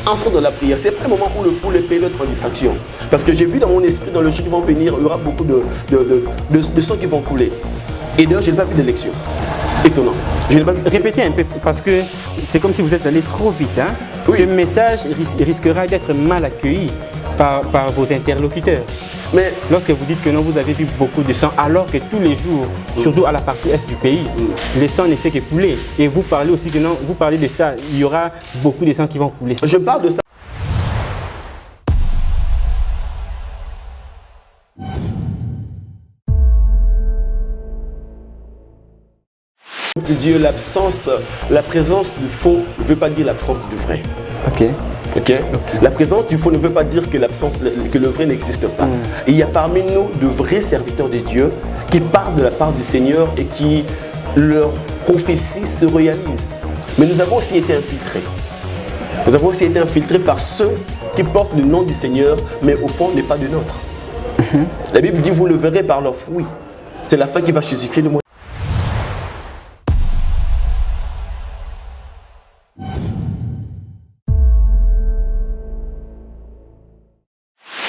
entrons dans la prière. C'est pas un moment où le pays doit être en distraction. Parce que j'ai vu dans mon esprit, dans le jour qui vont venir, il y aura beaucoup de sang qui vont couler. Et d'ailleurs, je n'ai pas vu d'élection. Étonnant. Je n'ai pas vu. Répétez un peu, parce que c'est comme si vous êtes allé trop vite. Hein? Oui. Ce message risquera d'être mal accueilli par vos interlocuteurs. Mais lorsque vous dites que non, vous avez vu beaucoup de sang, alors que tous les jours, surtout à la partie est du pays, le sang ne fait que couler. Et vous parlez aussi que non, vous parlez de ça, il y aura beaucoup de sang qui vont couler. Je parle de ça. De Dieu, la présence du faux ne veut pas dire l'absence du vrai. Ok. La présence du faux ne veut pas dire que le vrai n'existe pas. Il y a parmi nous de vrais serviteurs de Dieu qui parlent de la part du Seigneur et qui leur prophétie se réalise. Mais nous avons aussi été infiltrés. Nous avons aussi été infiltrés par ceux qui portent le nom du Seigneur, mais au fond n'est pas du nôtre. La Bible dit, vous le verrez par leurs fruits. C'est la fin qui va justifier le monde.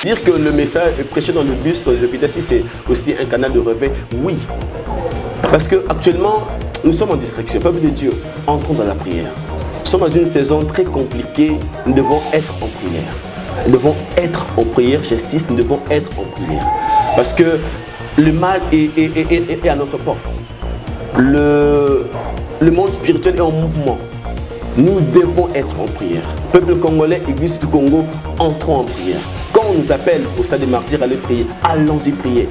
Dire que le message est prêché dans le bus, dans les hôpitaux, si c'est aussi un canal de réveil, oui. Parce qu'actuellement, nous sommes en distraction. Peuple de Dieu, entrons dans la prière. Nous sommes dans une saison très compliquée, nous devons être en prière. Nous devons être en prière, j'insiste, nous devons être en prière. Parce que le mal est à notre porte. Le monde spirituel est en mouvement. Nous devons être en prière. Peuple congolais, Église du Congo, entrons en prière. Quand on nous appelle au stade des martyrs à aller prier, allons-y prier.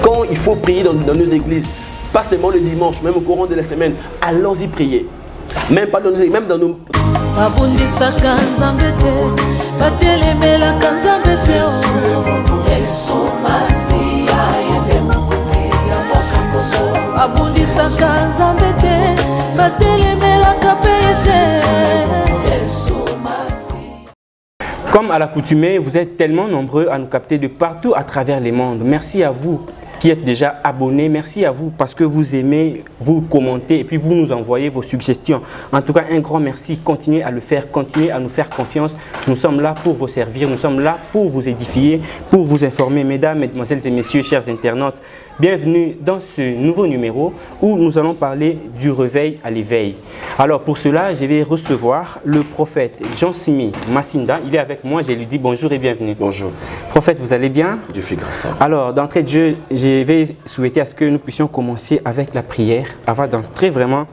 Quand il faut prier dans nos églises, pas seulement le dimanche, même au courant de la semaine, allons-y prier. Même pas dans nos églises, même dans nos... Comme à l'accoutumée, vous êtes tellement nombreux à nous capter de partout à travers les mondes. Merci à vous qui êtes déjà abonnés. Merci à vous parce que vous aimez, vous commentez et puis vous nous envoyez vos suggestions. En tout cas, un grand merci. Continuez à le faire, continuez à nous faire confiance. Nous sommes là pour vous servir, nous sommes là pour vous édifier, pour vous informer. Mesdames, mesdemoiselles et messieurs, chers internautes, bienvenue dans ce nouveau numéro où nous allons parler du réveil à l'éveil. Alors pour cela, je vais recevoir le prophète Jean-Simi Massinda. Il est avec moi, je lui dis bonjour et bienvenue. Bonjour. Prophète, vous allez bien? Dieu fait grâce à vous. Alors, d'entrée de jeu, je vais souhaiter à ce que nous puissions commencer avec la prière avant d'entrer vraiment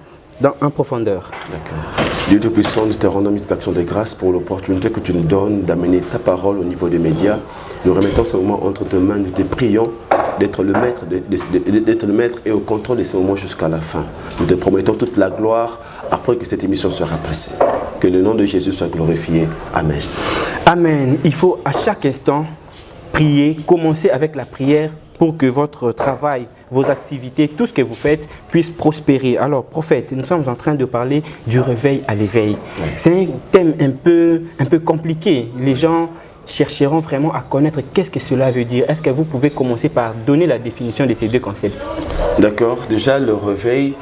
en profondeur. D'accord. Dieu Tout-Puissant, nous te rendons mille actions de grâce pour l'opportunité que tu nous donnes d'amener ta parole au niveau des médias. Nous remettons ce moment entre tes mains, nous te prions d'être le maître et au contrôle de ce moment jusqu'à la fin. Nous te promettons toute la gloire après que cette émission sera passée. Que le nom de Jésus soit glorifié. Amen. Amen. Il faut à chaque instant prier, commencer avec la prière pour que votre travail, vos activités, tout ce que vous faites puisse prospérer. Alors, prophète, nous sommes en train de parler du réveil à l'éveil. Oui. C'est un thème un peu compliqué. Les gens chercheront vraiment à connaître qu'est-ce que cela veut dire. Est-ce que vous pouvez commencer par donner la définition de ces deux concepts? D'accord. Déjà, le réveil,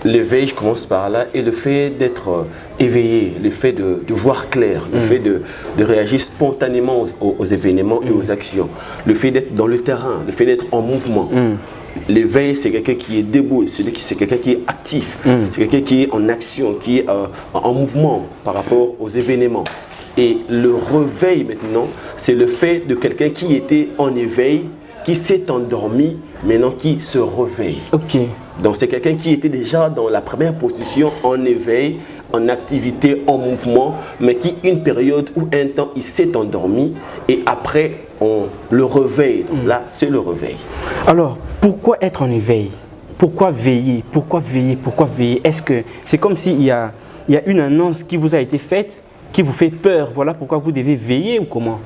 l'éveil, je commence par là, et le fait d'être éveillé, le fait de voir clair, le fait de réagir spontanément aux événements et aux actions, le fait d'être dans le terrain, le fait d'être en mouvement. L'éveil, c'est quelqu'un qui est debout, c'est quelqu'un qui est actif, c'est quelqu'un qui est en action, qui est en mouvement par rapport aux événements. Et le réveil maintenant, c'est le fait de quelqu'un qui était en éveil, qui s'est endormi, maintenant qui se réveille. Ok. Donc c'est quelqu'un qui était déjà dans la première position en éveil, en activité, en mouvement, mais qui une période ou un temps il s'est endormi et après on le réveille. Donc là c'est le réveil. Alors pourquoi être en éveil? Pourquoi veiller? Pourquoi veiller? Pourquoi veiller? Est-ce que c'est comme s'il y a une annonce qui vous a été faite, qui vous fait peur? Voilà pourquoi vous devez veiller ou comment?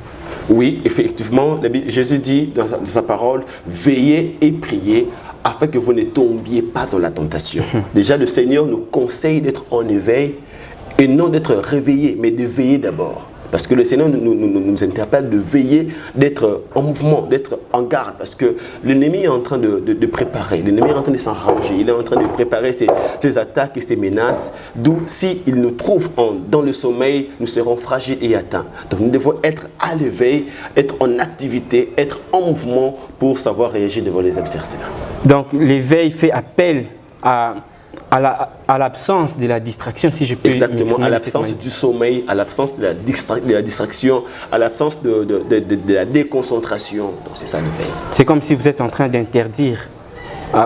Oui, effectivement, Jésus dit dans sa parole, veillez et priez afin que vous ne tombiez pas dans la tentation. Déjà, le Seigneur nous conseille d'être en éveil et non d'être réveillé, mais de veiller d'abord. Parce que le Seigneur nous interpelle de veiller, d'être en mouvement, d'être en garde. Parce que l'ennemi est en train de préparer, l'ennemi est en train de s'enranger, il est en train de préparer ses attaques et ses menaces. D'où, s'il nous trouve dans le sommeil, nous serons fragiles et atteints. Donc nous devons être à l'éveil, être en activité, être en mouvement pour savoir réagir devant les adversaires. Donc l'éveil fait appel à l'absence de la distraction, si je peux dire. Exactement, à l'absence du sommeil, à l'absence de la distraction, à l'absence de la déconcentration. Donc c'est ça l'éveil. C'est comme si vous êtes en train d'interdire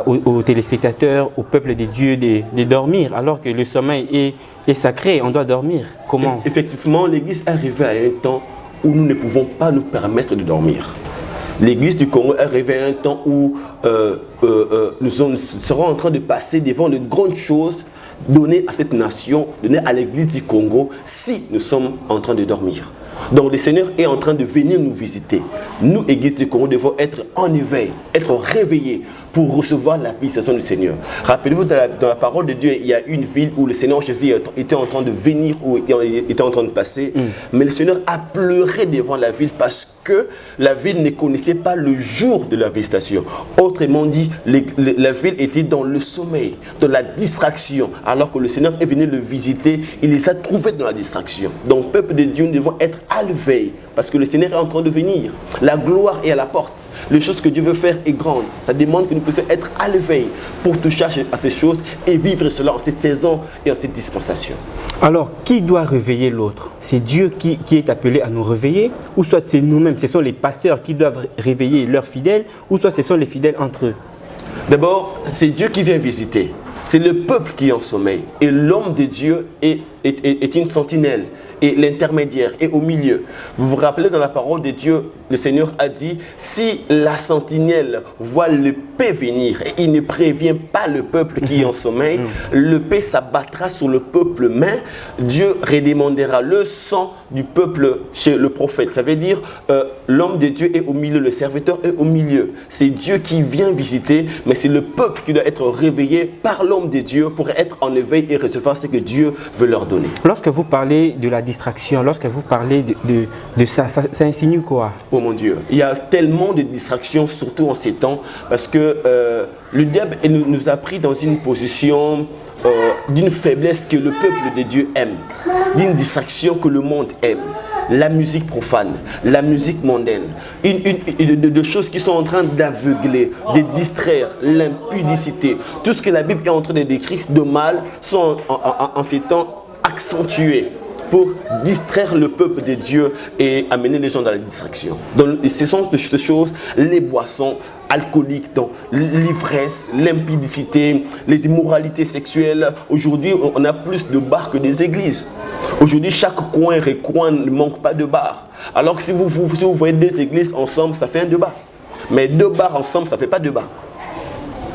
aux téléspectateurs, au peuple des dieux de dormir, alors que le sommeil est sacré, on doit dormir. Comment? Effectivement, l'Église est arrivée à un temps où nous ne pouvons pas nous permettre de dormir. L'Église du Congo est arrivée à un temps où nous serons en train de passer devant de grandes choses données à cette nation, données à l'Église du Congo, si nous sommes en train de dormir. Donc le Seigneur est en train de venir nous visiter. Nous, Église du Congo, devons être en éveil, être réveillés pour recevoir la visitation du Seigneur. Rappelez-vous, dans la parole de Dieu, il y a une ville où le Seigneur Jésus était en train de venir, où il était en train de passer. Mais le Seigneur a pleuré devant la ville parce que la ville ne connaissait pas le jour de la visitation. Autrement dit, la ville était dans le sommeil, dans la distraction. Alors que le Seigneur est venu le visiter, il les a trouvés dans la distraction. Donc, peuple de Dieu, nous devons être à l'éveil parce que le Seigneur est en train de venir. La gloire est à la porte. Les choses que Dieu veut faire est grande. Ça demande que nous puissions être à l'éveil pour toucher à ces choses et vivre cela en cette saison et en cette dispensation. Alors, qui doit réveiller l'autre? C'est Dieu qui est appelé à nous réveiller, ou soit c'est nous-mêmes, ce sont les pasteurs qui doivent réveiller leurs fidèles, ou soit ce sont les fidèles entre eux? D'abord, c'est Dieu qui vient visiter. C'est le peuple qui est en sommeil. Et l'homme de Dieu est une sentinelle. Et l'intermédiaire est au milieu. Vous vous rappelez, dans la parole de Dieu, le Seigneur a dit, si la sentinelle voit l'épée venir et il ne prévient pas le peuple qui est en sommeil, l'épée s'abattra sur le peuple, mais Dieu redemandera le sang du peuple chez le prophète. Ça veut dire, l'homme de Dieu est au milieu, le serviteur est au milieu. C'est Dieu qui vient visiter, mais c'est le peuple qui doit être réveillé par l'homme de Dieu pour être en éveil et recevoir ce que Dieu veut leur donner. Lorsque vous parlez de la distraction, lorsque vous parlez de ça insinue quoi? Oh mon Dieu, il y a tellement de distractions, surtout en ces temps, parce que le diable nous a pris dans une position d'une faiblesse que le peuple de Dieu aime, d'une distraction que le monde aime. La musique profane, la musique mondaine, de choses qui sont en train d'aveugler, de distraire, l'impudicité. Tout ce que la Bible est en train de décrire de mal sont en ces temps accentués pour distraire le peuple de Dieu et amener les gens dans la distraction. Donc, ce sont ces choses, les boissons alcooliques, l'ivresse, l'impudicité, les immoralités sexuelles. Aujourd'hui, on a plus de bars que des églises. Aujourd'hui, chaque coin et recoin ne manque pas de bars. Alors que si vous voyez deux églises ensemble, ça fait un deux bars. Mais deux bars ensemble, ça ne fait pas deux bars.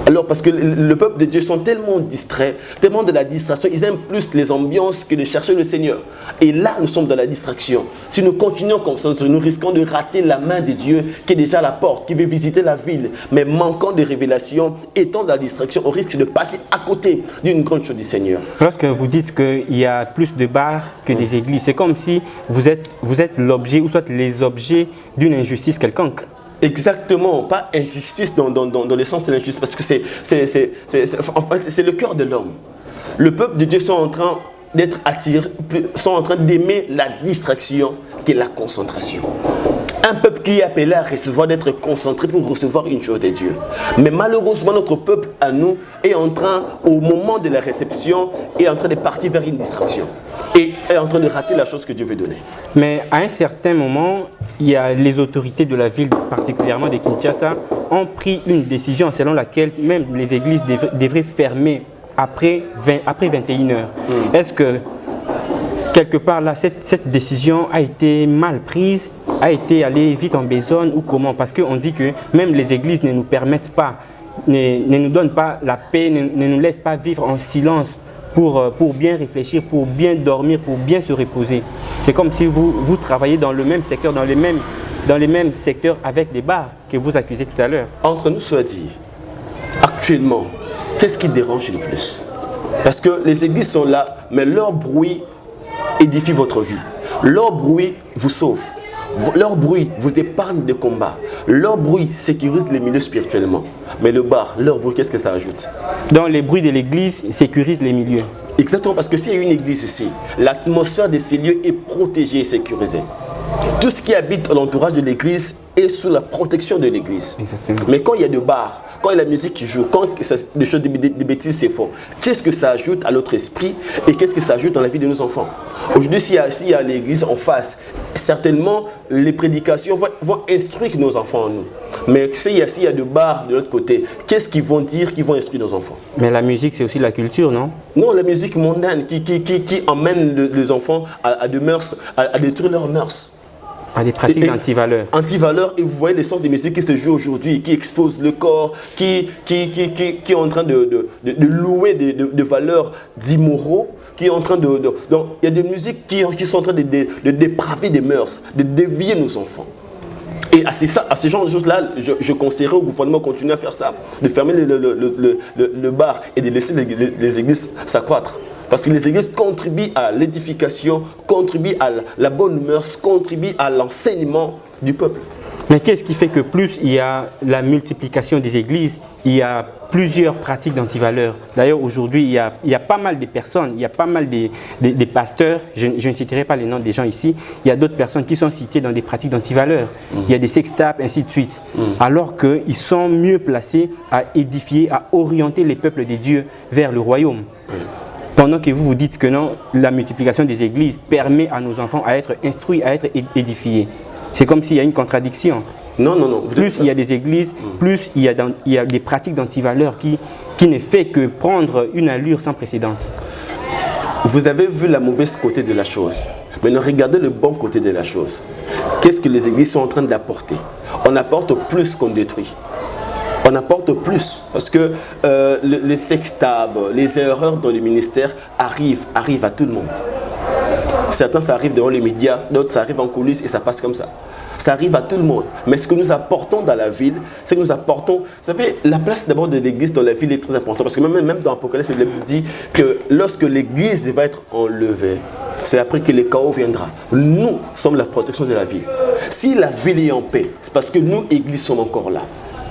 Alors, parce que le peuple de Dieu sont tellement distraits, tellement de la distraction, ils aiment plus les ambiances que de chercher le Seigneur. Et là, nous sommes dans la distraction. Si nous continuons comme ça, nous risquons de rater la main de Dieu qui est déjà à la porte, qui veut visiter la ville. Mais manquant de révélation, étant dans la distraction, on risque de passer à côté d'une grande chose du Seigneur. Lorsque vous dites qu'il y a plus de bars que des églises, c'est comme si vous êtes l'objet, ou soit les objets d'une injustice quelconque. Exactement, pas injustice dans le sens de l'injustice, parce que c'est le cœur de l'homme. Le peuple de Dieu sont en train d'être attirés, sont en train d'aimer la distraction qui est la concentration. Un peuple qui est appelé à recevoir, d'être concentré pour recevoir une chose de Dieu. Mais malheureusement, notre peuple à nous est en train, au moment de la réception, est en train de partir vers une distraction. Et est en train de rater la chose que Dieu veut donner. Mais à un certain moment, il y a les autorités de la ville, particulièrement de Kinshasa, ont pris une décision selon laquelle même les églises devraient fermer après 21h. Est-ce que quelque part là, cette décision a été mal prise, a été allée vite en besogne ou comment? Parce qu'on dit que même les églises ne nous permettent pas, ne nous donnent pas la paix, ne nous laissent pas vivre en silence pour bien réfléchir, pour bien dormir, pour bien se reposer. C'est comme si vous travaillez dans le même secteur, dans les mêmes secteurs avec des bars que vous accusez tout à l'heure. Entre nous soit dit, actuellement, qu'est-ce qui dérange le plus? Parce que les églises sont là, mais leur bruit édifie votre vie. Leur bruit vous sauve. Leur bruit vous épargne de combats. Leur bruit sécurise les milieux spirituellement. Mais le bar, leur bruit, qu'est-ce que ça ajoute? Donc les bruits de l'église sécurisent les milieux. Exactement, parce que s'il y a une église ici, l'atmosphère de ces lieux est protégée et sécurisée. Tout ce qui habite à l'entourage de l'église est sous la protection de l'église. Mais quand il y a des bars, quand il y a la musique qui joue, quand des choses, des bêtises se font, qu'est-ce que ça ajoute à notre esprit et qu'est-ce que ça ajoute dans la vie de nos enfants? Aujourd'hui, s'il y a l'église en face, certainement les prédications vont instruire nos enfants en nous. Mais s'il y a des bars de l'autre côté, qu'est-ce qu'ils vont dire, qu'ils vont instruire nos enfants? Mais la musique, c'est aussi la culture, non? Non, la musique mondaine qui emmène les enfants à des mœurs, à détruire leurs mœurs. À des pratiques anti-valeurs. Anti-valeurs, et vous voyez les sortes de musique qui se jouent aujourd'hui, qui exposent le corps, qui est en train de louer des valeurs d'immoraux, qui est en train de... Donc, il y a des musiques qui sont en train de dépraver des mœurs, de dévier nos enfants. Et à ce genre de choses-là, je conseillerais au gouvernement de continuer à faire ça, de fermer le bar et de laisser les églises s'accroître. Parce que les églises contribuent à l'édification, contribuent à la bonne mœurs, contribuent à l'enseignement du peuple. Mais qu'est-ce qui fait que plus il y a la multiplication des églises, il y a plusieurs pratiques d'antivaleurs? D'ailleurs, aujourd'hui, il y a pas mal de personnes, il y a pas mal de pasteurs, je ne citerai pas les noms des gens ici, il y a d'autres personnes qui sont citées dans des pratiques d'antivaleurs. Il y a des sextapes, ainsi de suite. Alors qu'ils sont mieux placés à édifier, à orienter les peuples de Dieu vers le royaume. Pendant que vous vous dites que non, la multiplication des églises permet à nos enfants à être instruits, à être édifiés. C'est comme s'il y a une contradiction. Non, non, non. Plus il y a des églises, plus il y a des pratiques d'antivaleurs qui ne fait que prendre une allure sans précédent. Vous avez vu la mauvaise côté de la chose. Maintenant, regardez le bon côté de la chose. Qu'est-ce que les églises sont en train d'apporter? On apporte plus qu'on détruit. On apporte plus parce que les sextabs, les erreurs dans le ministère arrivent à tout le monde. Certains, ça arrive devant les médias, d'autres, ça arrive en coulisses et ça passe comme ça. Ça arrive à tout le monde. Mais ce que nous apportons dans la ville, c'est que nous apportons... Vous savez, la place d'abord de l'église dans la ville est très importante. Parce que même dans l'Apocalypse, la Bible dit que lorsque l'église va être enlevée, c'est après que le chaos viendra. Nous sommes la protection de la ville. Si la ville est en paix, c'est parce que nous, église, sommes encore là.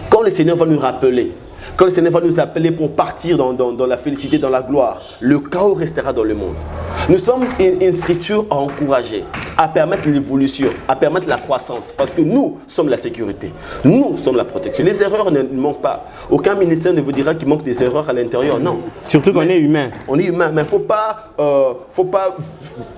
Quand le Seigneur va nous rappeler, quand le Seigneur va nous appeler pour partir dans la félicité, dans la gloire, le chaos restera dans le monde. Nous sommes une structure à encourager, à permettre l'évolution, à permettre la croissance, parce que nous sommes la sécurité, nous sommes la protection. Les erreurs ne manquent pas. Aucun ministère ne vous dira qu'il manque des erreurs à l'intérieur, non. Surtout qu'on est humain. On est humain, mais il ne faut pas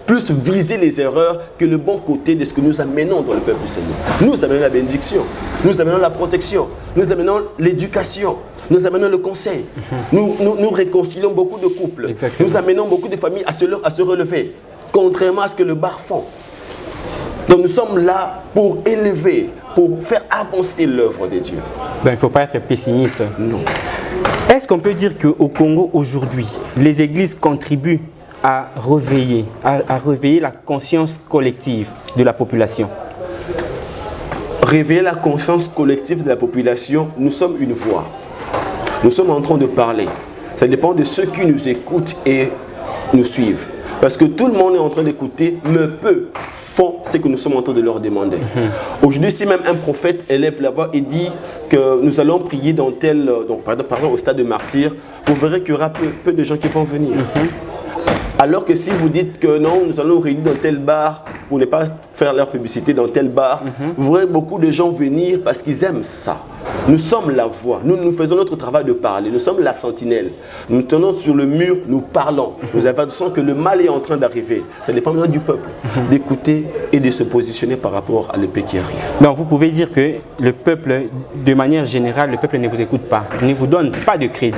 plus viser les erreurs que le bon côté de ce que nous amenons dans le peuple du Seigneur. Nous amenons la bénédiction, nous amenons la protection, nous amenons l'éducation. Nous amenons le conseil. Nous réconcilions beaucoup de couples. Exactement. Nous amenons beaucoup de familles à se relever, contrairement à ce que le bar font. Donc nous sommes là pour élever, pour faire avancer l'œuvre de Dieu. Ben, il ne faut pas être pessimiste. Non. Est-ce qu'on peut dire qu'au Congo aujourd'hui, les églises contribuent à réveiller la conscience collective de la population? Réveiller la conscience collective de la population, nous sommes une voix. Nous sommes en train de parler. Ça dépend de ceux qui nous écoutent et nous suivent. Parce que tout le monde est en train d'écouter, mais peu font ce que nous sommes en train de leur demander. Aujourd'hui, si même un prophète élève la voix et dit que nous allons prier dans tel... Donc, par exemple, au stade de martyr, vous verrez qu'il y aura peu de gens qui vont venir. Alors que si vous dites que non, nous allons réunir dans tel bar, pour ne pas faire leur publicité dans tel bar, vous verrez beaucoup de gens venir parce qu'ils aiment ça. Nous sommes la voix, nous faisons notre travail de parler, nous sommes la sentinelle. Nous tenons sur le mur, nous parlons. Nous avançons que le mal est en train d'arriver. Ça dépend maintenant du peuple, d'écouter et de se positionner par rapport à l'épée qui arrive. Donc vous pouvez dire que le peuple, de manière générale, le peuple ne vous écoute pas, ne vous donne pas de crédit.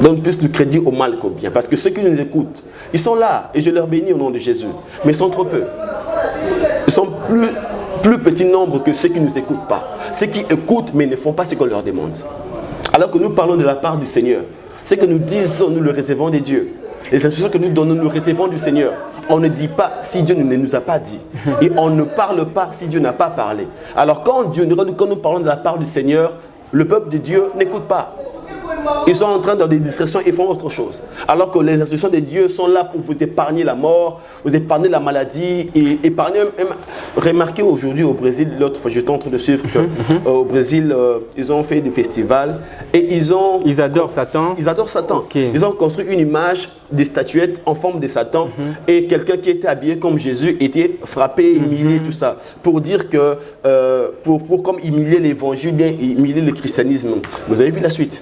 Donne plus de crédit au mal qu'au bien. Parce que ceux qui nous écoutent, ils sont là et je leur bénis au nom de Jésus. Mais ils sont trop peu. Ils sont plus petit nombre que ceux qui ne nous écoutent pas. Ceux qui écoutent mais ne font pas ce qu'on leur demande. Alors que nous parlons de la part du Seigneur. Ce que nous disons, nous le recevons de Dieu. Les instructions que nous donnons, nous le recevons du Seigneur. On ne dit pas si Dieu ne nous a pas dit. Et on ne parle pas si Dieu n'a pas parlé. Alors quand nous parlons de la part du Seigneur, le peuple de Dieu n'écoute pas. ils sont en train dans des distractions et font autre chose. Alors que les instructions de Dieu sont là pour vous épargner la mort, vous épargner la maladie et épargner même. Remarquez aujourd'hui au Brésil, l'autre fois j'étais en train de suivre au Brésil, ils ont fait des festivals et ils adorent Satan. Ils adorent Satan. Okay. Ils ont construit une image des statuettes en forme de Satan et quelqu'un qui était habillé comme Jésus était frappé, humilié, tout ça. Pour dire que, pour comme humilier l'évangile, humilier le christianisme. Vous avez vu la suite?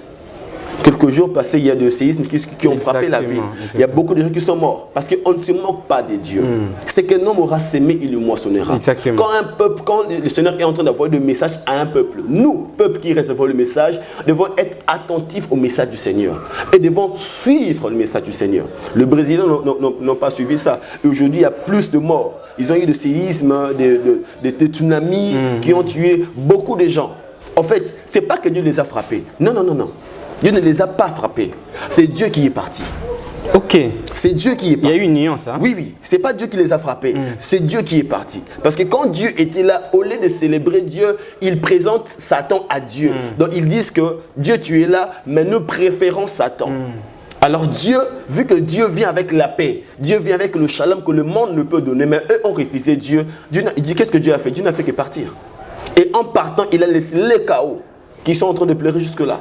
Quelques jours passés, il y a des séismes qui ont frappé la ville. Il y a beaucoup de gens qui sont morts parce qu'on ne se moque pas de Dieu. C'est qu'un homme aura sémé, il le moissonnera. Quand le Seigneur est en train d'envoyer le message à un peuple, nous, peuple qui recevons le message, devons être attentifs au message du Seigneur et devons suivre le message du Seigneur. Les Brésiliens n'ont pas suivi ça. Aujourd'hui, il y a plus de morts. Ils ont eu des séismes, des tsunamis qui ont tué beaucoup de gens. En fait, ce n'est pas que Dieu les a frappés. Non, non, non, non. Dieu ne les a pas frappés. C'est Dieu qui est parti. Ok. C'est Dieu qui est parti. Il y a eu une nuance. Hein? Oui, oui. Ce n'est pas Dieu qui les a frappés. C'est Dieu qui est parti. Parce que quand Dieu était là, au lieu de célébrer Dieu, il présente Satan à Dieu. Donc ils disent que Dieu, tu es là, mais nous préférons Satan. Alors Dieu, vu que Dieu vient avec la paix, Dieu vient avec le shalom que le monde ne peut donner, mais eux ont refusé Dieu. Il dit, qu'est-ce que Dieu a fait? Dieu n'a fait que partir. Et en partant, il a laissé les chaos qui sont en train de pleurer jusque-là.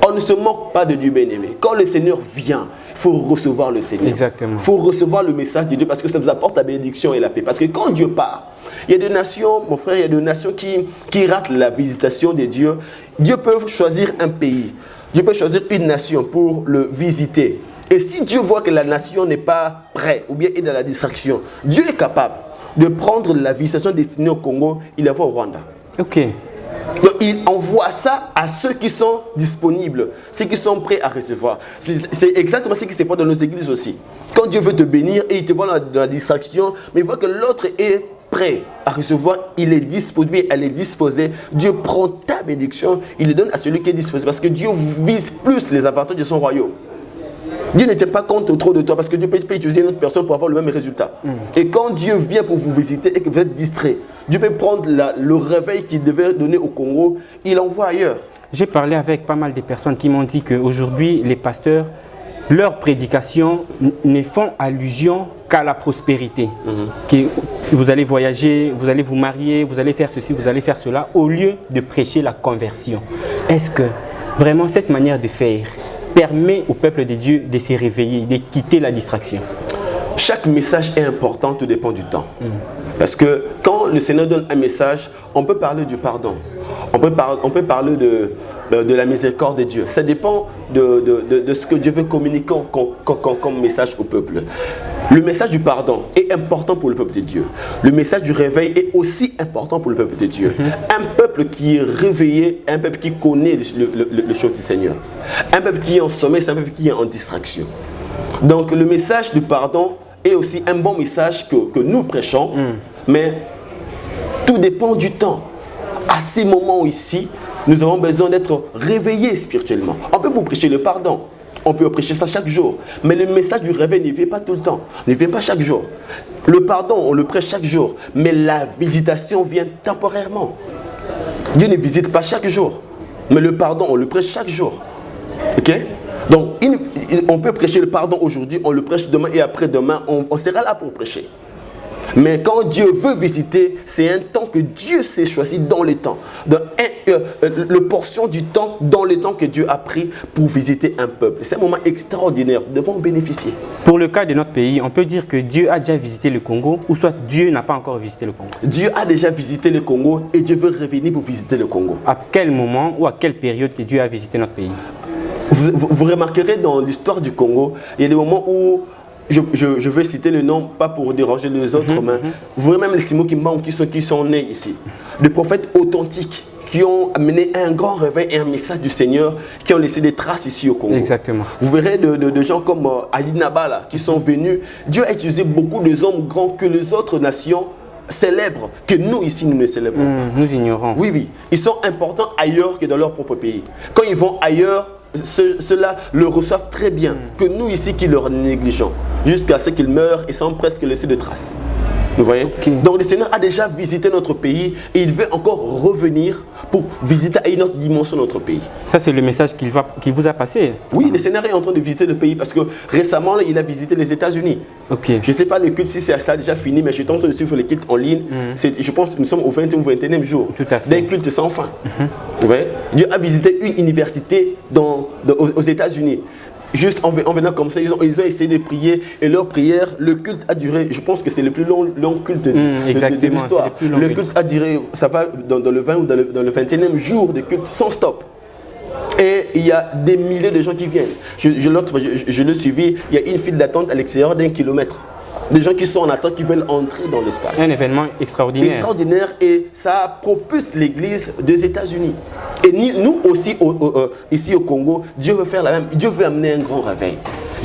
On ne se moque pas de Dieu bien-aimé. Quand le Seigneur vient, il faut recevoir le Seigneur. Exactement. Il faut recevoir le message de Dieu parce que ça vous apporte la bénédiction et la paix. Parce que quand Dieu part, il y a des nations, mon frère, il y a des nations qui ratent la visitation de Dieu. Dieu peut choisir un pays. Dieu peut choisir une nation pour le visiter. Et si Dieu voit que la nation n'est pas prête ou bien est dans la distraction, Dieu est capable de prendre la visitation destinée au Congo, il la voit au Rwanda. Ok. Donc, il envoie ça à ceux qui sont disponibles, ceux qui sont prêts à recevoir. C'est exactement ce qui se fait dans nos églises aussi. Quand Dieu veut te bénir et il te voit dans la distraction, mais il voit que l'autre est prêt à recevoir, il est disposé, elle est disposée. Dieu prend ta bénédiction, il le donne à celui qui est disposé. Parce que Dieu vise plus les avantages de son royaume. Dieu ne tient pas compte trop de toi parce que Dieu peut utiliser une autre personne pour avoir le même résultat. Et quand Dieu vient pour vous visiter et que vous êtes distrait, Dieu peut prendre le réveil qu'il devait donner au Congo, il l'envoie ailleurs. J'ai parlé avec pas mal de personnes qui m'ont dit qu'aujourd'hui, les pasteurs, leurs prédications ne font allusion qu'à la prospérité. Que vous allez voyager, vous allez vous marier, vous allez faire ceci, vous allez faire cela, au lieu de prêcher la conversion. Est-ce que vraiment cette manière de faire permet au peuple de Dieu de se réveiller, de quitter la distraction? Chaque message est important, tout dépend du temps. Parce que quand le Seigneur donne un message, on peut parler du pardon. On peut parler de la miséricorde de Dieu. Ça dépend de ce que Dieu veut communiquer comme message au peuple. Le message du pardon est important pour le peuple de Dieu. Le message du réveil est aussi important pour le peuple de Dieu. Un peuple qui est réveillé, un peuple qui connaît le choses du Seigneur. Un peuple qui est en sommeil, c'est un peuple qui est en distraction. Donc le message du pardon est aussi un bon message que nous prêchons, mais tout dépend du temps. À ces moments ici, nous avons besoin d'être réveillés spirituellement. On peut vous prêcher le pardon, on peut prêcher ça chaque jour, mais le message du réveil ne vient pas tout le temps, ne vient pas chaque jour. Le pardon, on le prêche chaque jour, mais la visitation vient temporairement. Dieu ne visite pas chaque jour, mais le pardon, on le prêche chaque jour. Ok? Donc, on peut prêcher le pardon aujourd'hui, on le prêche demain et après-demain, on sera là pour prêcher. Mais quand Dieu veut visiter, c'est un temps que Dieu s'est choisi dans les temps. Le portion du temps dans les temps que Dieu a pris pour visiter un peuple. C'est un moment extraordinaire. Nous devons en bénéficier. Pour le cas de notre pays, on peut dire que Dieu a déjà visité le Congo ou soit Dieu n'a pas encore visité le Congo. Dieu a déjà visité le Congo et Dieu veut revenir pour visiter le Congo. À quel moment ou à quelle période que Dieu a visité notre pays? Vous remarquerez dans l'histoire du Congo, il y a des moments où je veux citer le nom, pas pour déranger les autres, mais vous voyez même les Simons qui sont nés ici. Des prophètes authentiques qui ont amené un grand réveil et un message du Seigneur, qui ont laissé des traces ici au Congo. Exactement. Vous verrez de gens comme Ali Nabala qui sont venus. Dieu a utilisé beaucoup de hommes grands que les autres nations célèbrent, que nous ici nous ne célébrons pas. Nous ignorons. Oui, oui. Ils sont importants ailleurs que dans leur propre pays. Quand ils vont ailleurs, ceux-là le reçoivent très bien, que nous ici qui leur négligeons, jusqu'à ce qu'ils meurent et sans presque laisser de traces. Vous voyez? Okay. Donc le Seigneur a déjà visité notre pays et il veut encore revenir pour visiter à une autre dimension notre pays. Ça, c'est le message qu'il vous a passé. Oui, le Seigneur est en train de visiter le pays parce que récemment, il a visité les États-Unis. Okay. Je ne sais pas le culte si ça a déjà fini, mais je suis en train de suivre les cultes en ligne. Je pense que nous sommes au 20e ou 21e jour. Tout à fait. D'un culte sans fin. Vous voyez? Dieu a visité une université aux États-Unis. Juste en venant comme ça, ils ont essayé de prier et leur prière, le culte a duré, je pense que c'est le plus long culte de l'histoire. Le culte a duré, ça va dans le 20 ou dans le 21e jour de culte sans stop. Et il y a des milliers de gens qui viennent. Je le suivi, il y a une file d'attente à l'extérieur d'1 kilomètre. Des gens qui sont en attente, qui veulent entrer dans l'espace. Un événement extraordinaire. Extraordinaire, et ça propulse l'Église des États-Unis. Et nous aussi, ici au Congo, Dieu veut faire la même. Dieu veut amener un grand réveil.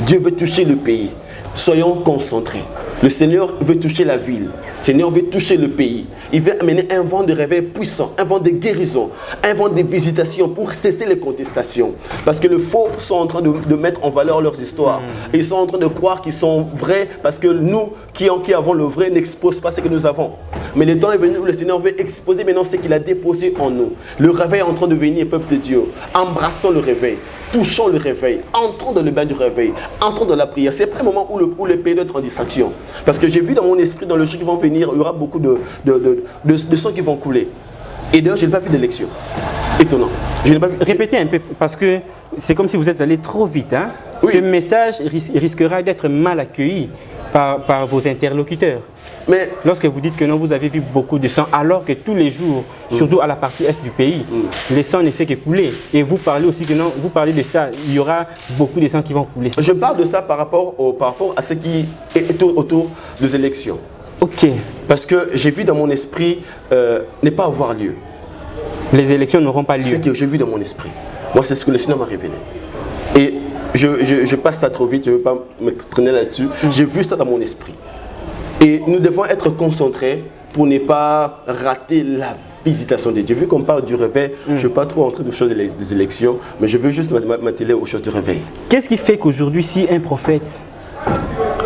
Dieu veut toucher le pays. Soyons concentrés. Le Seigneur veut toucher la ville. Le Seigneur veut toucher le pays. Il veut amener un vent de réveil puissant, un vent de guérison, un vent de visitation pour cesser les contestations. Parce que les faux sont en train de mettre en valeur leurs histoires. Ils sont en train de croire qu'ils sont vrais parce que nous qui avons le vrai n'exposons pas ce que nous avons. Mais le temps est venu où le Seigneur veut exposer maintenant ce qu'il a déposé en nous. Le réveil est en train de venir, peuple de Dieu. Embrassons le réveil. Touchons le réveil, entrons dans le bain du réveil, entrons dans la prière. C'est pas un moment où le pays doit être en distraction. Parce que j'ai vu dans mon esprit, dans le jour qui vont venir, il y aura beaucoup de sang qui vont couler. Et d'ailleurs, je n'ai pas vu d'élection. Étonnant. Je n'ai pas vu... Répétez un peu, parce que c'est comme si vous êtes allé trop vite. Hein? Oui. Ce message risquera d'être mal accueilli par vos interlocuteurs. Mais lorsque vous dites que non, vous avez vu beaucoup de sang, alors que tous les jours, surtout à la partie est du pays, le sang ne fait que couler. Et vous parlez aussi que non, vous parlez de ça, il y aura beaucoup de sang qui vont couler. Je parle de ça par rapport à ce qui est autour des élections. Ok. Parce que j'ai vu dans mon esprit ne pas avoir lieu. Les élections n'auront pas lieu. C'est ce que j'ai vu dans mon esprit. Moi, c'est ce que le Seigneur m'a révélé. Et je passe ça trop vite, je ne veux pas me traîner là-dessus. J'ai vu ça dans mon esprit. Et nous devons être concentrés pour ne pas rater la visitation de Dieu. Vu qu'on parle du réveil, je ne veux pas trop entrer dans les choses des élections, mais je veux juste m'atteler aux choses du réveil. Qu'est-ce qui fait qu'aujourd'hui, si un prophète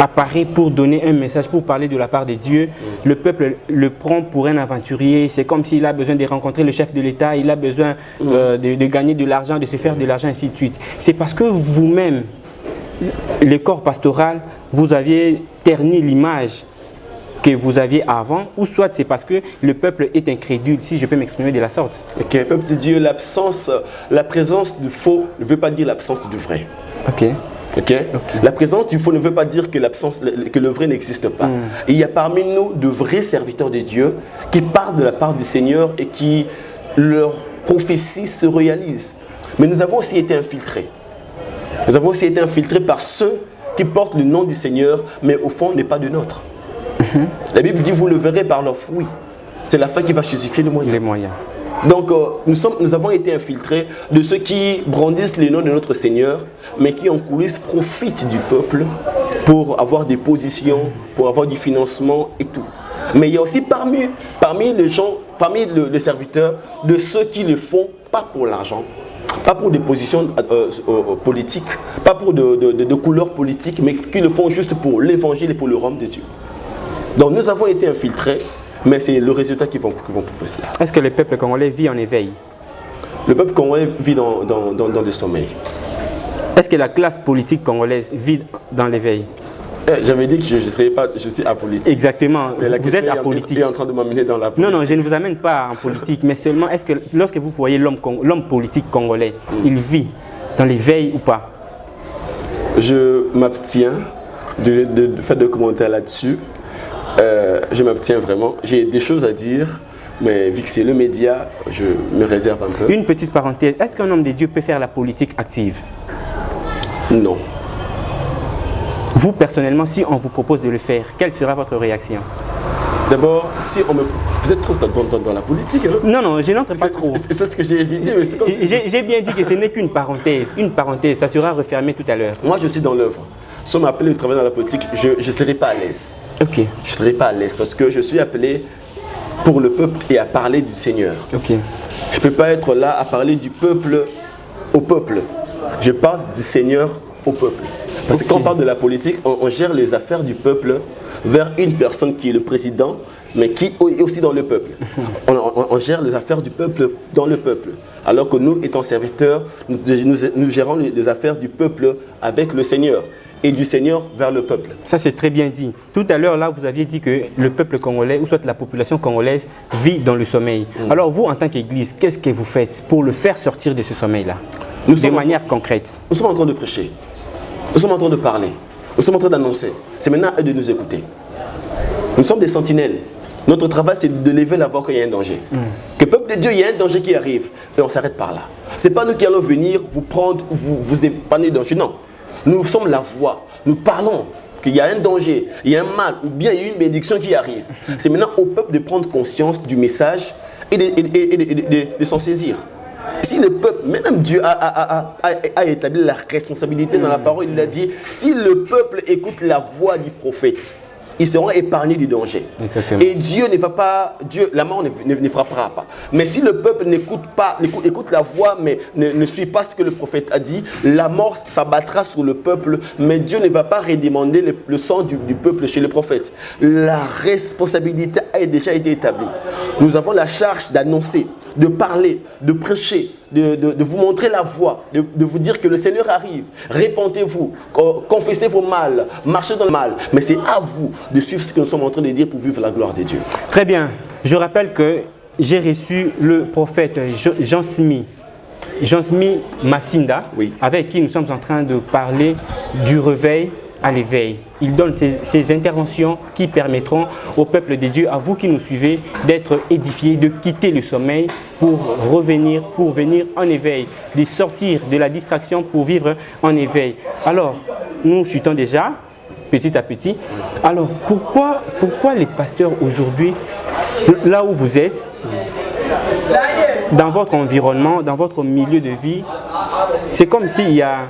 apparaît pour donner un message, pour parler de la part de Dieu, le peuple le prend pour un aventurier? C'est comme s'il a besoin de rencontrer le chef de l'État, il a besoin de gagner de l'argent, de se faire de l'argent, ainsi de suite. C'est parce que vous-même, le corps pastoral, vous aviez terni l'image que vous aviez avant, ou soit c'est parce que le peuple est incrédule, si je peux m'exprimer de la sorte. Ok, peuple de Dieu, la présence du faux ne veut pas dire l'absence du vrai. Ok. Okay? La présence du faux ne veut pas dire que le vrai n'existe pas. Il y a parmi nous de vrais serviteurs de Dieu qui parlent de la part du Seigneur et qui leur prophétie se réalise. Mais nous avons aussi été infiltrés. Nous avons aussi été infiltrés par ceux qui portent le nom du Seigneur, mais au fond n'est pas du nôtre. La Bible dit, vous le verrez par leurs fruits. C'est la fin qui va justifier les moyens. Donc nous avons été infiltrés de ceux qui brandissent les noms de notre Seigneur, mais qui en coulisses profitent du peuple pour avoir des positions, pour avoir du financement et tout. Mais il y a aussi parmi les gens, parmi les serviteurs, de ceux qui le font pas pour l'argent, pas pour des positions politiques, pas pour de couleurs politiques, mais qui le font juste pour l'évangile et pour le royaume de Dieu. Donc nous avons été infiltrés, mais c'est le résultat qui vont prouver cela. Est-ce que le peuple congolais vit en éveil? Le peuple congolais vit dans le sommeil. Est-ce que la classe politique congolaise vit dans l'éveil? J'avais dit que je suis apolitique. Exactement, vous êtes apolitique. Vous êtes en train de m'amener dans la politique. Non, je ne vous amène pas en politique, mais seulement est-ce que lorsque vous voyez l'homme politique congolais, il vit dans l'éveil ou pas? Je m'abstiens de faire de commentaires là-dessus. Je m'abstiens vraiment. J'ai des choses à dire, mais vu que c'est le média, je me réserve un peu. Une petite parenthèse, est-ce qu'un homme de Dieu peut faire la politique active? Non. Vous, personnellement, si on vous propose de le faire, quelle sera votre réaction? D'abord, vous êtes trop dans la politique. Hein? Non, je n'entre pas trop. C'est ce que j'ai dit. J'ai bien dit que ce n'est qu'une parenthèse. Une parenthèse, ça sera refermé tout à l'heure. Moi, je suis dans l'œuvre. Si on m'appelle à travailler dans la politique, je ne serai pas à l'aise. Ok. Je ne serai pas à l'aise parce que je suis appelé pour le peuple et à parler du Seigneur. Ok. Je ne peux pas être là à parler du peuple au peuple. Je parle du Seigneur au peuple. Parce que quand on parle de la politique, on gère les affaires du peuple vers une personne qui est le président, mais qui est aussi dans le peuple. On gère les affaires du peuple dans le peuple. Alors que nous, étant serviteurs, nous gérons les affaires du peuple avec le Seigneur. Et du Seigneur vers le peuple. Ça, c'est très bien dit. Tout à l'heure, là, vous aviez dit que le peuple congolais, ou soit la population congolaise, vit dans le sommeil. Alors, vous, en tant qu'Église, qu'est-ce que vous faites pour le faire sortir de ce sommeil-là, de manière concrète? Nous sommes en train de prêcher. Nous sommes en train de parler. Nous sommes en train d'annoncer. C'est maintenant à eux de nous écouter. Nous sommes des sentinelles. Notre travail, c'est de lever la voix quand il y a un danger. Que peuple de Dieu, il y a un danger qui arrive. Et on s'arrête par là. Ce n'est pas nous qui allons venir vous prendre, vous épargner du danger. Non. Nous sommes la voix, nous parlons qu'il y a un danger, il y a un mal, ou bien il y a une bénédiction qui arrive. C'est maintenant au peuple de prendre conscience du message et de s'en saisir. Si le peuple, même Dieu a établi la responsabilité dans la parole, il a dit, si le peuple écoute la voix du prophète, ils seront épargnés du danger. Exactement. Et Dieu ne va pas, la mort ne frappera pas. Mais si le peuple n'écoute pas, écoute la voix, mais ne suit pas ce que le prophète a dit, la mort s'abattra sur le peuple, mais Dieu ne va pas redemander le sang du peuple chez le prophète. La responsabilité a déjà été établie. Nous avons la charge d'annoncer, de parler, de prêcher, de vous montrer la voie, de vous dire que le Seigneur arrive. Répentez-vous, confessez vos mal, marchez dans le mal. Mais c'est à vous de suivre ce que nous sommes en train de dire pour vivre la gloire de Dieu. Très bien. Je rappelle que j'ai reçu le prophète Jean-Simi Massinda, oui, avec qui nous sommes en train de parler du réveil à l'éveil. Il donne ces interventions qui permettront au peuple de Dieu, à vous qui nous suivez, d'être édifiés, de quitter le sommeil pour revenir, pour venir en éveil, de sortir de la distraction pour vivre en éveil. Alors, nous chutons déjà, petit à petit. Alors, pourquoi les pasteurs aujourd'hui, là où vous êtes, dans votre environnement, dans votre milieu de vie, c'est comme s'il y a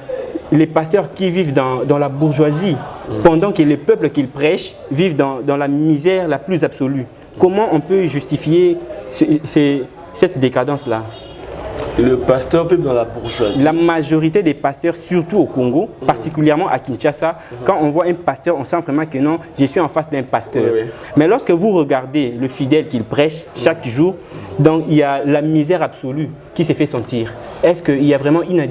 les pasteurs qui vivent dans la bourgeoisie, pendant que les peuples qu'ils prêchent vivent dans la misère la plus absolue. Comment on peut justifier cette décadence-là? Le pasteur vit dans la bourgeoisie. La majorité des pasteurs, surtout au Congo, particulièrement à Kinshasa, quand on voit un pasteur, on sent vraiment que non, je suis en face d'un pasteur. Oui, oui. Mais lorsque vous regardez le fidèle qu'il prêche chaque jour, donc il y a la misère absolue qui se fait sentir. Est-ce qu'il y a vraiment une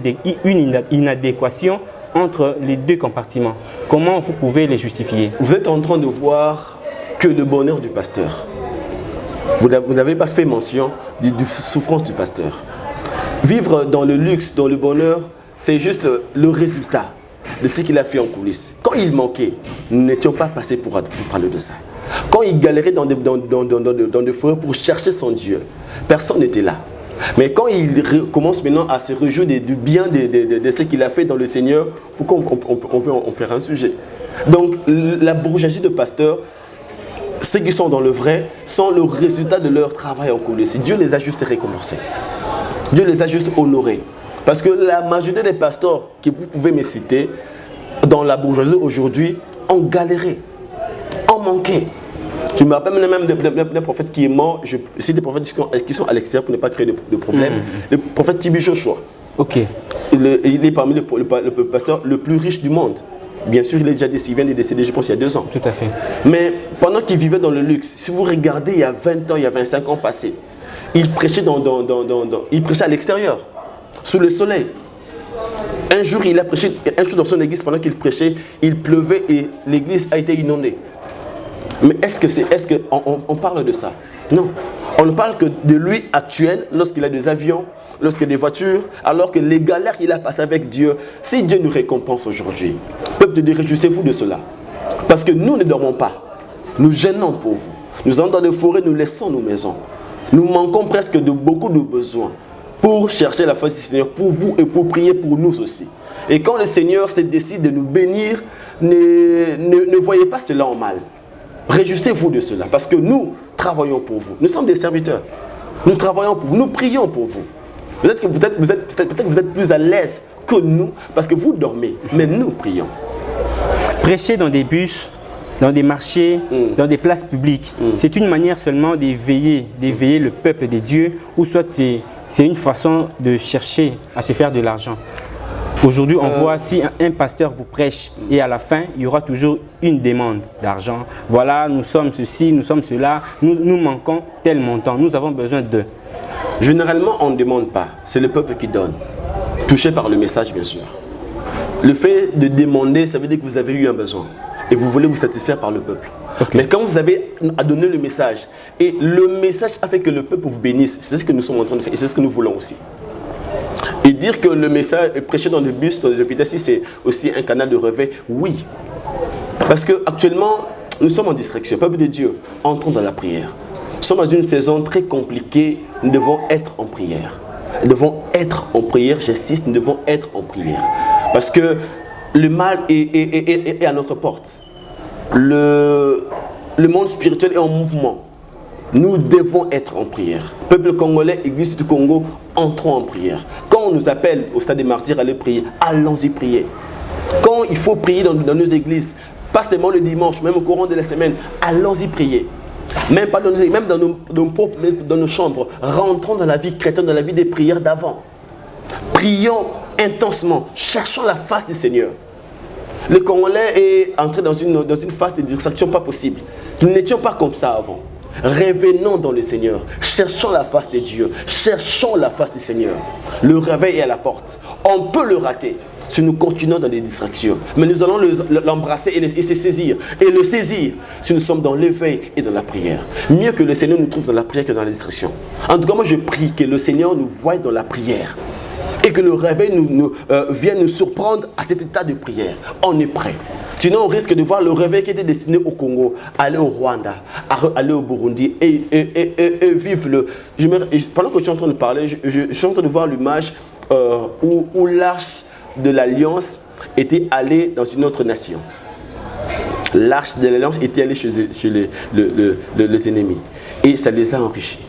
inadéquation entre les deux compartiments? Comment vous pouvez les justifier? Vous êtes en train de voir que le bonheur du pasteur. Vous n'avez pas fait mention de souffrance du pasteur. Vivre dans le luxe, dans le bonheur, c'est juste le résultat de ce qu'il a fait en coulisses. Quand il manquait, nous n'étions pas passés pour parler de ça. Quand il galérait dans des forêts pour chercher son Dieu, personne n'était là. Mais quand il commence maintenant à se réjouir du bien de ce qu'il a fait dans le Seigneur, pourquoi on fait un sujet? Donc la bourgeoisie de pasteurs, ceux qui sont dans le vrai, sont le résultat de leur travail en coulisses. Dieu les a juste récompensés. Dieu les a juste honorés. Parce que la majorité des pasteurs que vous pouvez me citer dans la bourgeoisie aujourd'hui ont galéré, ont manqué. Je me rappelle même d'un prophète qui est mort. C'est des prophètes qui sont à l'extérieur pour ne pas créer de problème. Le prophète Tibi Joshua. Okay. Il est parmi le pasteur le plus riche du monde. Bien sûr, il vient de décéder, je pense, il y a 2 ans. Tout à fait. Mais pendant qu'il vivait dans le luxe, si vous regardez, il y a 20 ans, il y a 25 ans passés, il prêchait, il prêchait à l'extérieur, sous le soleil. Un jour, il a prêché, dans son église, pendant qu'il prêchait, il pleuvait et l'église a été inondée. Mais est-ce qu'on parle de ça? Non. On ne parle que de lui actuel, lorsqu'il a des avions, lorsqu'il a des voitures, alors que les galères qu'il a passées avec Dieu, si Dieu nous récompense aujourd'hui, peuple de Dieu, réjouissez-vous de cela. Parce que nous ne dormons pas. Nous gênons pour vous. Nous allons dans les forêts, nous laissons nos maisons. Nous manquons presque de beaucoup de besoins pour chercher la face du Seigneur, pour vous et pour prier pour nous aussi. Et quand le Seigneur se décide de nous bénir, ne voyez pas cela en mal. Réjouissez-vous de cela, parce que nous travaillons pour vous. Nous sommes des serviteurs. Nous travaillons pour vous, nous prions pour vous. Peut-être que vous êtes plus à l'aise que nous, parce que vous dormez, mais nous prions. Prêcher dans des bus, dans des marchés, dans des places publiques, c'est une manière seulement d'éveiller le peuple de Dieu, ou soit c'est une façon de chercher à se faire de l'argent? Aujourd'hui, on voit si un pasteur vous prêche et à la fin, il y aura toujours une demande d'argent. Voilà, nous sommes ceci, nous sommes cela, nous manquons tel montant, nous avons besoin de... Généralement, on ne demande pas, c'est le peuple qui donne, touché par le message bien sûr. Le fait de demander, ça veut dire que vous avez eu un besoin et vous voulez vous satisfaire par le peuple. Okay. Mais quand vous avez à donner le message et le message a fait que le peuple vous bénisse, c'est ce que nous sommes en train de faire et c'est ce que nous voulons aussi. Et dire que le message est prêché dans le bus, dans les hôpitaux, si c'est aussi un canal de réveil, oui. Parce qu'actuellement, nous sommes en distraction. Peuple de Dieu, entrons dans la prière. Nous sommes dans une saison très compliquée, nous devons être en prière. Nous devons être en prière, j'insiste, nous devons être en prière. Parce que le mal est à notre porte. Le monde spirituel est en mouvement. Nous devons être en prière. Peuple congolais, Église du Congo, entrons en prière. Quand on nous appelle au stade des martyrs à aller prier, allons-y prier. Quand il faut prier dans nos églises, pas seulement le dimanche, même au courant de la semaine, allons-y prier. Même pas dans nos églises, même dans nos chambres, rentrons dans la vie chrétienne, dans la vie des prières d'avant. Prions intensement, cherchons la face du Seigneur. Le Congolais est entré dans une phase de distraction pas possible. Nous n'étions pas comme ça avant. Revenons dans le Seigneur, cherchons la face de Dieu, cherchons la face du Seigneur. Le réveil est à la porte. On peut le rater si nous continuons dans les distractions. Mais nous allons l'embrasser et se saisir. Et le saisir si nous sommes dans l'éveil et dans la prière. Mieux que le Seigneur nous trouve dans la prière que dans la distraction. En tout cas, moi je prie que le Seigneur nous voie dans la prière. Et que le réveil vienne nous surprendre à cet état de prière. On est prêt. Sinon, on risque de voir le réveil qui était destiné au Congo, aller au Rwanda, aller au Burundi et vivre le... Pendant que je suis en train de parler, je suis en train de voir l'image où l'arche de l'Alliance était allée dans une autre nation. L'arche de l'Alliance était allée chez les ennemis. Et ça les a enrichis.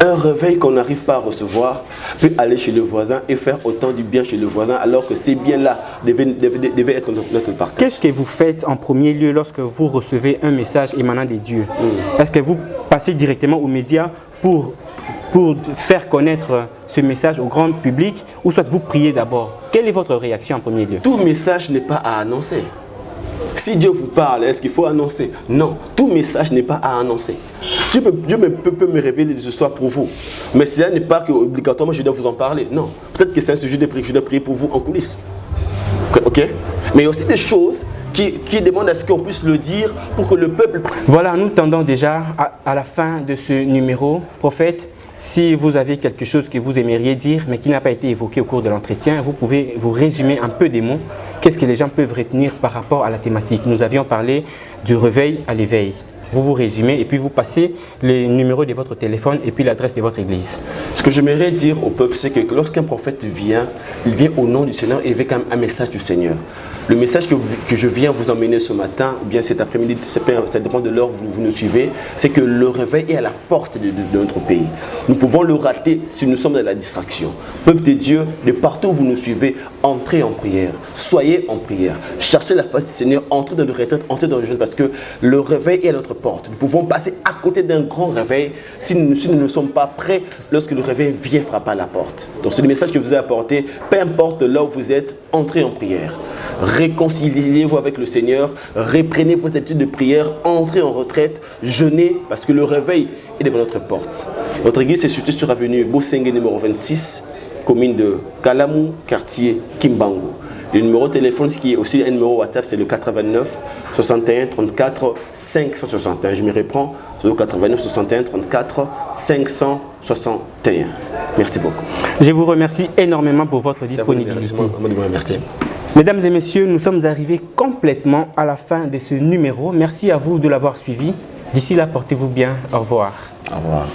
Un réveil qu'on n'arrive pas à recevoir peut aller chez le voisin et faire autant du bien chez le voisin alors que ces biens-là devaient être notre partage. Qu'est-ce que vous faites en premier lieu lorsque vous recevez un message émanant des dieux? Est-ce que vous passez directement aux médias pour faire connaître ce message au grand public ou soit vous priez d'abord? Quelle est votre réaction en premier lieu? Tout message n'est pas à annoncer. Si Dieu vous parle, est-ce qu'il faut annoncer? Non, tout message n'est pas à annoncer. Dieu peut me révéler ce soir pour vous. Mais cela n'est pas que obligatoirement je dois vous en parler. Non, peut-être que c'est un sujet de prière que je dois prier pour vous en coulisses. Ok? Mais il y a aussi des choses qui demandent à ce qu'on puisse le dire pour que le peuple... Voilà, nous tendons déjà à la fin de ce numéro. Prophète, si vous avez quelque chose que vous aimeriez dire, mais qui n'a pas été évoqué au cours de l'entretien, vous pouvez vous résumer un peu des mots. Qu'est-ce que les gens peuvent retenir par rapport à la thématique? Nous avions parlé du réveil à l'éveil. Vous vous résumez et puis vous passez le numéro de votre téléphone et puis l'adresse de votre église. Ce que j'aimerais dire au peuple, c'est que lorsqu'un prophète vient, il vient au nom du Seigneur et avec un message du Seigneur. Le message que je viens vous emmener ce matin, ou bien cet après-midi, ça dépend de l'heure où vous nous suivez, c'est que le réveil est à la porte de notre pays. Nous pouvons le rater si nous sommes dans la distraction. Peuple de Dieu, de partout où vous nous suivez, entrez en prière. Soyez en prière. Cherchez la face du Seigneur, entrez dans le retraite, entrez dans le jeûne, parce que le réveil est à notre porte. Nous pouvons passer à côté d'un grand réveil si nous ne sommes pas prêts lorsque le réveil vient frapper à la porte. Donc c'est le message que je vous ai apporté. Peu importe là où vous êtes, entrez en prière. Réconciliez-vous avec le Seigneur, reprenez vos habitudes de prière, entrez en retraite, jeûnez parce que le réveil est devant notre porte. Notre église est située sur avenue Bossengue numéro 26, commune de Kalamou, quartier Kimbangu. Le numéro de téléphone qui est aussi un numéro WhatsApp, c'est le 89 61 34 561. Je me reprends, c'est le 89 61 34 561. Merci beaucoup. Je vous remercie énormément pour votre disponibilité. Merci. Mesdames et messieurs, nous sommes arrivés complètement à la fin de ce numéro. Merci à vous de l'avoir suivi. D'ici là, portez-vous bien. Au revoir. Au revoir.